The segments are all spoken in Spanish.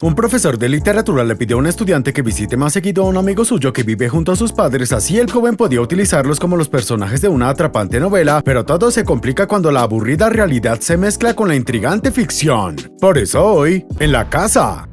Un profesor de literatura le pidió a un estudiante que visite más seguido a un amigo suyo que vive junto a sus padres, así el joven podía utilizarlos como los personajes de una atrapante novela, pero todo se complica cuando la aburrida realidad se mezcla con la intrigante ficción. Por eso hoy, en la casa.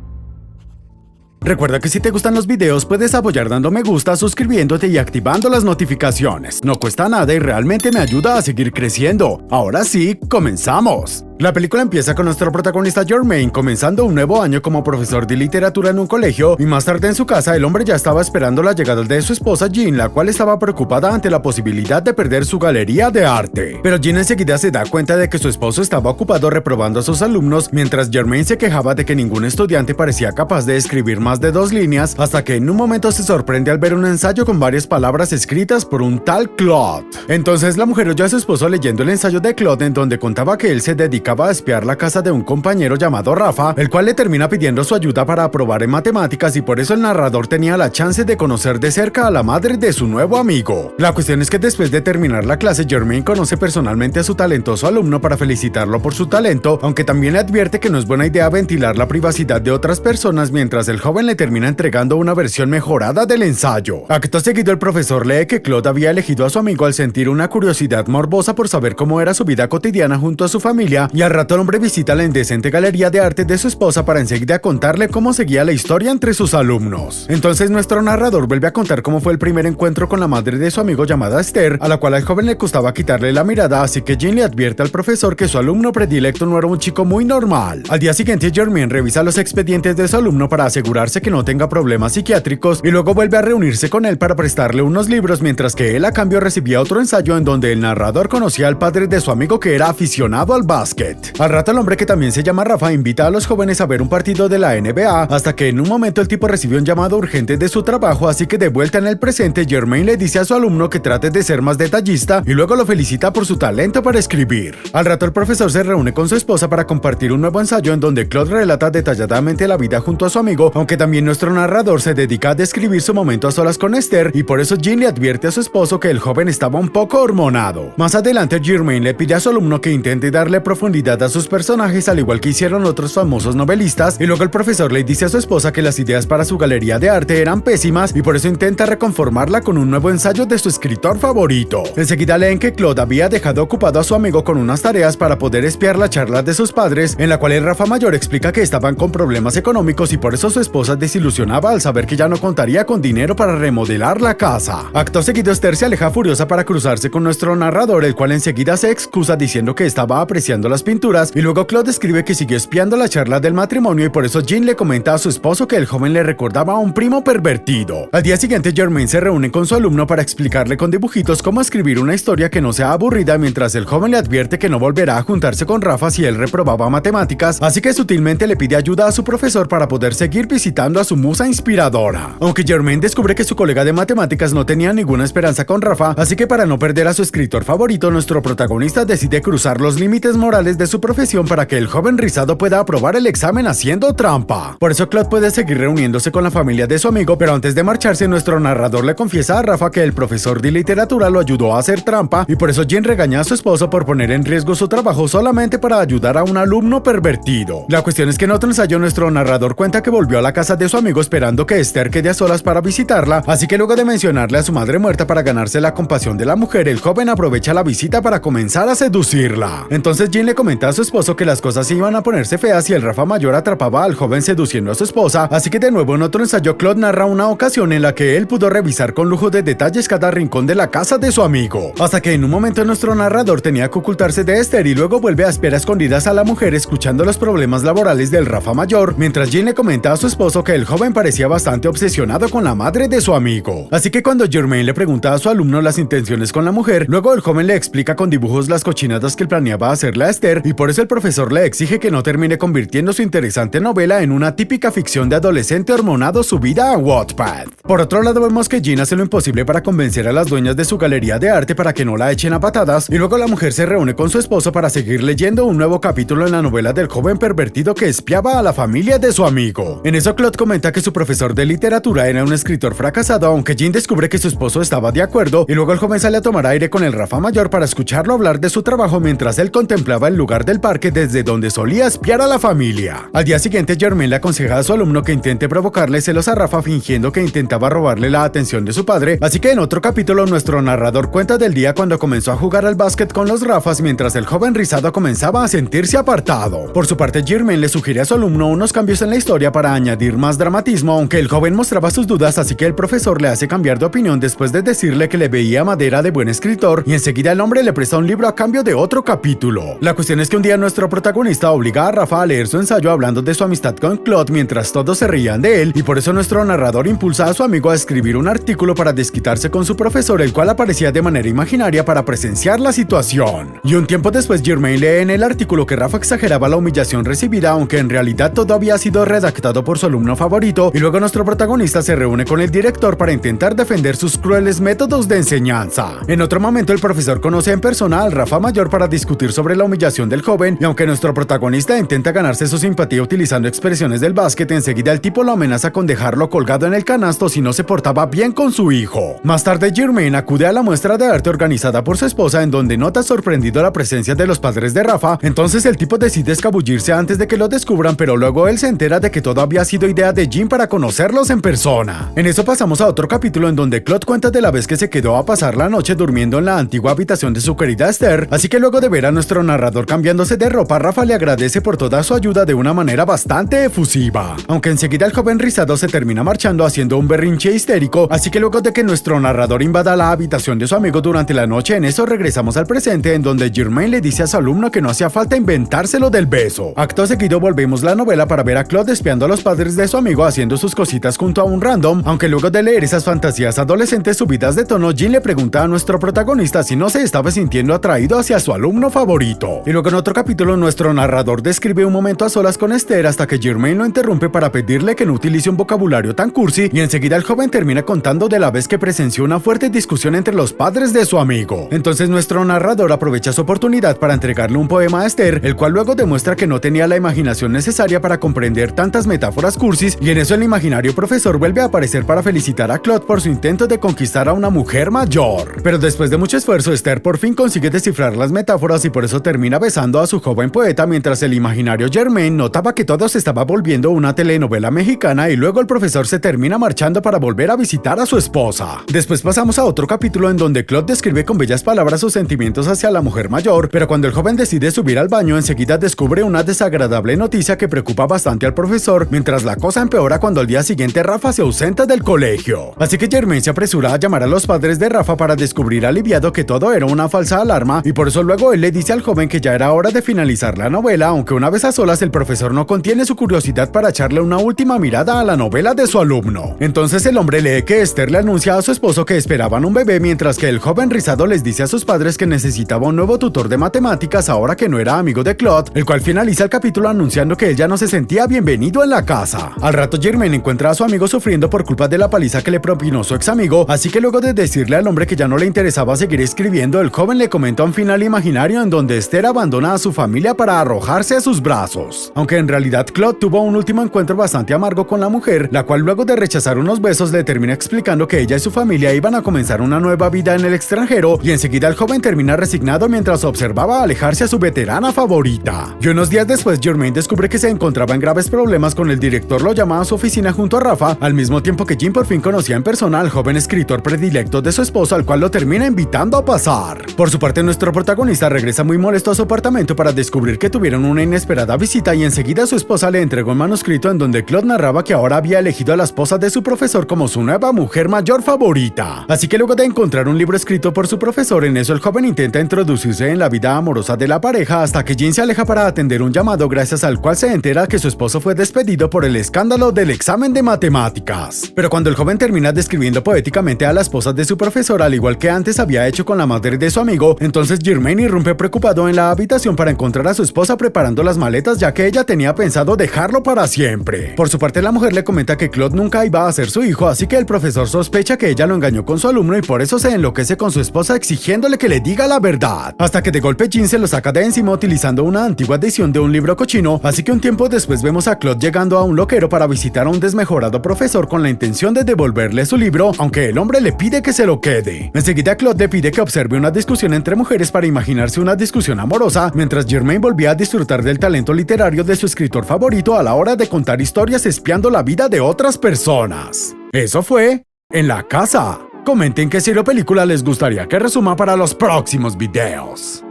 Recuerda que si te gustan los videos puedes apoyar dando me gusta, suscribiéndote y activando las notificaciones. No cuesta nada y realmente me ayuda a seguir creciendo. Ahora sí, comenzamos. La película empieza con nuestro protagonista Jermaine comenzando un nuevo año como profesor de literatura en un colegio, y más tarde en su casa el hombre ya estaba esperando la llegada de su esposa Jean, la cual estaba preocupada ante la posibilidad de perder su galería de arte. Pero Jean enseguida se da cuenta de que su esposo estaba ocupado reprobando a sus alumnos, mientras Jermaine se quejaba de que ningún estudiante parecía capaz de escribir más de 2 líneas, hasta que en un momento se sorprende al ver un ensayo con varias palabras escritas por un tal Claude. Entonces la mujer oyó a su esposo leyendo el ensayo de Claude, en donde contaba que él se dedicaba a espiar la casa de un compañero llamado Rafa, el cual le termina pidiendo su ayuda para aprobar en matemáticas, y por eso el narrador tenía la chance de conocer de cerca a la madre de su nuevo amigo. La cuestión es que después de terminar la clase, Jermaine conoce personalmente a su talentoso alumno para felicitarlo por su talento, aunque también le advierte que no es buena idea ventilar la privacidad de otras personas, mientras el joven le termina entregando una versión mejorada del ensayo. Acto seguido, el profesor lee que Claude había elegido a su amigo al sentir una curiosidad morbosa por saber cómo era su vida cotidiana junto a su familia, y al rato el hombre visita la indecente galería de arte de su esposa para enseguida contarle cómo seguía la historia entre sus alumnos. Entonces nuestro narrador vuelve a contar cómo fue el primer encuentro con la madre de su amigo llamada Esther, a la cual al joven le costaba quitarle la mirada, así que Jean le advierte al profesor que su alumno predilecto no era un chico muy normal. Al día siguiente, Jermaine revisa los expedientes de su alumno para asegurarse que no tenga problemas psiquiátricos, y luego vuelve a reunirse con él para prestarle unos libros, mientras que él a cambio recibía otro ensayo en donde el narrador conocía al padre de su amigo que era aficionado al básquet. Al rato el hombre, que también se llama Rafa, invita a los jóvenes a ver un partido de la NBA, hasta que en un momento el tipo recibe un llamado urgente de su trabajo, así que de vuelta en el presente, Jermaine le dice a su alumno que trate de ser más detallista y luego lo felicita por su talento para escribir. Al rato el profesor se reúne con su esposa para compartir un nuevo ensayo en donde Claude relata detalladamente la vida junto a su amigo, aunque también nuestro narrador se dedica a describir su momento a solas con Esther, y por eso Jean le advierte a su esposo que el joven estaba un poco hormonado. Más adelante, Jermaine le pide a su alumno que intente darle profundidad a sus personajes, al igual que hicieron otros famosos novelistas, y luego el profesor le dice a su esposa que las ideas para su galería de arte eran pésimas y por eso intenta reconformarla con un nuevo ensayo de su escritor favorito. Enseguida leen que Claude había dejado ocupado a su amigo con unas tareas para poder espiar la charla de sus padres, en la cual el Rafa mayor explica que estaban con problemas económicos y por eso su esposa desilusionaba al saber que ya no contaría con dinero para remodelar la casa. Acto seguido, Esther se aleja furiosa para cruzarse con nuestro narrador, el cual enseguida se excusa diciendo que estaba apreciando las pinturas, y luego Claude escribe que siguió espiando la charla del matrimonio, y por eso Jean le comenta a su esposo que el joven le recordaba a un primo pervertido. Al día siguiente, Jermaine se reúne con su alumno para explicarle con dibujitos cómo escribir una historia que no sea aburrida, mientras el joven le advierte que no volverá a juntarse con Rafa si él reprobaba matemáticas, así que sutilmente le pide ayuda a su profesor para poder seguir visitando a su musa inspiradora. Aunque Jermaine descubre que su colega de matemáticas no tenía ninguna esperanza con Rafa, así que para no perder a su escritor favorito, nuestro protagonista decide cruzar los límites morales de su profesión para que el joven rizado pueda aprobar el examen haciendo trampa. Por eso Claude puede seguir reuniéndose con la familia de su amigo, pero antes de marcharse, nuestro narrador le confiesa a Rafa que el profesor de literatura lo ayudó a hacer trampa, y por eso Jean regaña a su esposo por poner en riesgo su trabajo solamente para ayudar a un alumno pervertido. La cuestión es que en otro ensayo nuestro narrador cuenta que volvió a la casa de su amigo esperando que Esther quede a solas para visitarla, así que luego de mencionarle a su madre muerta para ganarse la compasión de la mujer, el joven aprovecha la visita para comenzar a seducirla. Entonces Jean le comenta a su esposo que las cosas iban a ponerse feas y el Rafa mayor atrapaba al joven seduciendo a su esposa, así que de nuevo en otro ensayo Claude narra una ocasión en la que él pudo revisar con lujo de detalles cada rincón de la casa de su amigo, hasta que en un momento nuestro narrador tenía que ocultarse de Esther y luego vuelve a espiar a escondidas a la mujer escuchando los problemas laborales del Rafa mayor, mientras Jean le comenta a su esposo que el joven parecía bastante obsesionado con la madre de su amigo. Así que cuando Jermaine le pregunta a su alumno las intenciones con la mujer, luego el joven le explica con dibujos las cochinadas que él planeaba hacerle a Esther, y por eso el profesor le exige que no termine convirtiendo su interesante novela en una típica ficción de adolescente hormonado subida a Wattpad. Por otro lado, vemos que Jean hace lo imposible para convencer a las dueñas de su galería de arte para que no la echen a patadas, y luego la mujer se reúne con su esposo para seguir leyendo un nuevo capítulo en la novela del joven pervertido que espiaba a la familia de su amigo. En eso Claude comenta que su profesor de literatura era un escritor fracasado, aunque Jean descubre que su esposo estaba de acuerdo, y luego el joven sale a tomar aire con el Rafa mayor para escucharlo hablar de su trabajo mientras él contemplaba el el lugar del parque desde donde solía espiar a la familia. Al día siguiente, Germain le aconseja a su alumno que intente provocarle celos a Rafa fingiendo que intentaba robarle la atención de su padre, así que en otro capítulo nuestro narrador cuenta del día cuando comenzó a jugar al básquet con los Rafas mientras el joven rizado comenzaba a sentirse apartado. Por su parte, Germain le sugiere a su alumno unos cambios en la historia para añadir más dramatismo, aunque el joven mostraba sus dudas, así que el profesor le hace cambiar de opinión después de decirle que le veía madera de buen escritor, y enseguida el hombre le presta un libro a cambio de otro capítulo. La cuestión es que un día nuestro protagonista obliga a Rafa a leer su ensayo hablando de su amistad con Claude mientras todos se reían de él, y por eso nuestro narrador impulsa a su amigo a escribir un artículo para desquitarse con su profesor, el cual aparecía de manera imaginaria para presenciar la situación. Y un tiempo después, Germain lee en el artículo que Rafa exageraba la humillación recibida, aunque en realidad todo había sido redactado por su alumno favorito, y luego nuestro protagonista se reúne con el director para intentar defender sus crueles métodos de enseñanza. En otro momento, el profesor conoce en persona al Rafa mayor para discutir sobre la humillación del joven, y aunque nuestro protagonista intenta ganarse su simpatía utilizando expresiones del básquet, enseguida el tipo lo amenaza con dejarlo colgado en el canasto si no se portaba bien con su hijo. Más tarde, Germain acude a la muestra de arte organizada por su esposa, en donde nota sorprendido la presencia de los padres de Rafa. Entonces el tipo decide escabullirse antes de que lo descubran, pero luego él se entera de que todo había sido idea de Jim para conocerlos en persona. En eso pasamos a otro capítulo en donde Claude cuenta de la vez que se quedó a pasar la noche durmiendo en la antigua habitación de su querida Esther, así que luego de ver a nuestro narrador cambiándose de ropa, Rafa le agradece por toda su ayuda de una manera bastante efusiva. Aunque enseguida el joven rizado se termina marchando haciendo un berrinche histérico, así que luego de que nuestro narrador invada la habitación de su amigo durante la noche, en eso regresamos al presente en donde Germain le dice a su alumno que no hacía falta inventárselo del beso. Acto seguido volvemos la novela para ver a Claude espiando a los padres de su amigo haciendo sus cositas junto a un random, aunque luego de leer esas fantasías adolescentes subidas de tono, Jim le pregunta a nuestro protagonista si no se estaba sintiendo atraído hacia su alumno favorito. Y luego en otro capítulo nuestro narrador describe un momento a solas con Esther hasta que Germain lo interrumpe para pedirle que no utilice un vocabulario tan cursi, y enseguida el joven termina contando de la vez que presenció una fuerte discusión entre los padres de su amigo. Entonces nuestro narrador aprovecha su oportunidad para entregarle un poema a Esther, el cual luego demuestra que no tenía la imaginación necesaria para comprender tantas metáforas cursis, y en eso el imaginario profesor vuelve a aparecer para felicitar a Claude por su intento de conquistar a una mujer mayor. Pero después de mucho esfuerzo, Esther por fin consigue descifrar las metáforas y por eso termina besando a su joven poeta, mientras el imaginario Germain notaba que todo se estaba volviendo una telenovela mexicana, y luego el profesor se termina marchando para volver a visitar a su esposa. Después pasamos a otro capítulo en donde Claude describe con bellas palabras sus sentimientos hacia la mujer mayor, pero cuando el joven decide subir al baño, enseguida descubre una desagradable noticia que preocupa bastante al profesor, mientras la cosa empeora cuando al día siguiente Rafa se ausenta del colegio. Así que Germain se apresura a llamar a los padres de Rafa para descubrir aliviado que todo era una falsa alarma, y por eso luego él le dice al joven que ya era hora de finalizar la novela, aunque una vez a solas el profesor no contiene su curiosidad para echarle una última mirada a la novela de su alumno. Entonces el hombre lee que Esther le anuncia a su esposo que esperaban un bebé, mientras que el joven rizado les dice a sus padres que necesitaba un nuevo tutor de matemáticas ahora que no era amigo de Claude, el cual finaliza el capítulo anunciando que él ya no se sentía bienvenido en la casa. Al rato Germain encuentra a su amigo sufriendo por culpa de la paliza que le propinó su ex amigo, así que luego de decirle al hombre que ya no le interesaba seguir escribiendo, el joven le comenta un final imaginario en donde Esther abandona a su familia para arrojarse a sus brazos. Aunque en realidad Claude tuvo un último encuentro bastante amargo con la mujer, la cual luego de rechazar unos besos le termina explicando que ella y su familia iban a comenzar una nueva vida en el extranjero, y enseguida el joven termina resignado mientras observaba alejarse a su veterana favorita. Y unos días después Germain descubre que se encontraba en graves problemas con el director, lo llama a su oficina junto a Rafa, al mismo tiempo que Jim por fin conocía en persona al joven escritor predilecto de su esposa, al cual lo termina invitando a pasar. Por su parte, nuestro protagonista regresa muy molesto a su apartamento para descubrir que tuvieron una inesperada visita, y enseguida su esposa le entregó un manuscrito en donde Claude narraba que ahora había elegido a la esposa de su profesor como su nueva mujer mayor favorita. Así que luego de encontrar un libro escrito por su profesor, en eso el joven intenta introducirse en la vida amorosa de la pareja hasta que Jim se aleja para atender un llamado, gracias al cual se entera que su esposo fue despedido por el escándalo del examen de matemáticas. Pero cuando el joven termina describiendo poéticamente a la esposa de su profesor, al igual que antes había hecho con la madre de su amigo, entonces Germain irrumpe preocupado en la habitación para encontrar a su esposa preparando las maletas, ya que ella tenía pensado dejarlo para siempre. Por su parte, la mujer le comenta que Claude nunca iba a ser su hijo, así que el profesor sospecha que ella lo engañó con su alumno y por eso se enloquece con su esposa exigiéndole que le diga la verdad. Hasta que de golpe Jim se lo saca de encima utilizando una antigua edición de un libro cochino, así que un tiempo después vemos a Claude llegando a un loquero para visitar a un desmejorado profesor con la intención de devolverle su libro, aunque el hombre le pide que se lo quede. Enseguida Claude le pide que observe una discusión entre mujeres para imaginarse una discusión amorosa amorosa, mientras Germain volvía a disfrutar del talento literario de su escritor favorito a la hora de contar historias espiando la vida de otras personas. Eso fue En la Casa. Comenten qué serie o película les gustaría que resuma para los próximos videos.